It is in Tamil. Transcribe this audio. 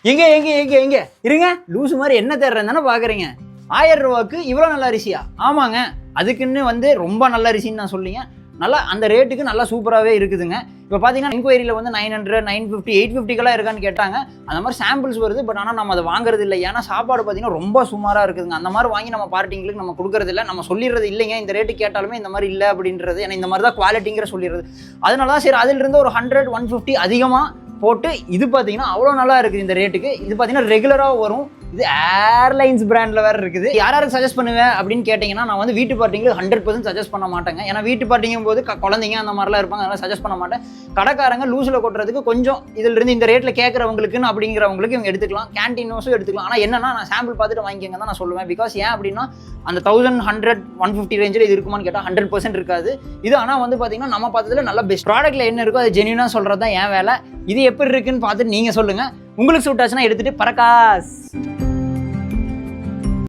எங்க எங்க எங்க எங்க இருங்க, லூசு மாதிரி என்ன தேடுறேன் தானே பாக்குறீங்க. 1000 ரூபாய்க்கு இவ்வளோ நல்ல அரிசியா? ஆமாங்க, அதுக்குன்னு வந்து ரொம்ப நல்ல அரிசின்னு நான் சொல்லிங்க. நல்லா அந்த ரேட்டுக்கு நல்லா சூப்பராகவே இருக்குதுங்க. இப்போ பார்த்தீங்கன்னா என்கொயரியில் வந்து 900, 950, 850 இருக்கான்னு கேட்டாங்க. அந்த மாதிரி சாம்பிள்ஸ் வருது. பட் ஆனால் நம்ம அதை வாங்குறது இல்லை. ஏன்னா சாப்பாடு பார்த்தீங்கன்னா ரொம்ப சுமாராக இருக்குதுங்க. அந்த மாதிரி வாங்கி நம்ம பார்ட்டிங்களுக்கு நம்ம கொடுக்குறது இல்லை. நம்ம சொல்லிடுறது இல்லைங்க, இந்த ரேட்டு கேட்டாலுமே இந்த மாதிரி இல்லை அப்படின்றது. ஏன்னா இந்த மாதிரி தான் குவாலிட்டிங்கிற சொல்லிடுறது. அதனால தான் சரி அதிலிருந்து ஒரு 100, 150 அதிகமாக போட்டு இது பார்த்தீங்கன்னா அவ்வளோ நல்லா இருக்குது இந்த ரேட்டுக்கு. இது பார்த்தீங்கன்னா ரெகுலராக வரும். இது ஏர்லைன்ஸ் பிராண்டில் வேறு இருக்குது. யாராருக்கு சஜஸ்ட் பண்ணுவேன் அப்படின்னு கேட்டிங்கன்னா, நான் வந்து வீட்டு பார்ட்டிங்களுக்கு 100% சஜஸ்ட் பண்ண மாட்டேங்க. ஏன்னா வீட்டு பார்ட்டிங்கும் போது குழந்தைங்க அந்த மாதிரிலாம் இருப்பாங்க, அதனால் சஜஸ்ட் பண்ண மாட்டேன். கடைக்காரங்க லூஸில் கொட்டுறதுக்கு கொஞ்சம் இதிலிருந்து இந்த ரேட்டில் கேட்குறவங்களுக்குன்னு அப்படிங்கிறவங்களுக்கு இவங்க எடுத்துக்கலாம். கேன்டீன் நோஸும் எடுத்துக்கலாம். ஆனால் என்னன்னா நான் சாம்பிள் பார்த்துட்டு வாங்கிக்கங்க தான் நான் சொல்லுவேன். பிகாஸ் ஏன் அப்படின்னா அந்த 1000, 100, 150 ரேஞ்சில் இது இருக்குமான்னு கேட்டால் 100% இருக்காது. இது ஆனால் வந்து பார்த்தீங்கன்னா நம்ம பார்த்ததுல நல்ல பெஸ்ட் ப்ராடக்ட்டில் என்ன இருக்கோ அது ஜென்யூனாக சொல்கிறது தான் என் வேலை. இது எப்படி இருக்குன்னு பார்த்துட்டு நீங்கள் சொல்லுங்கள். உங்களுக்கு சூட் ஆச்சுன்னா எடுத்துகிட்டு பரக்காஸ்.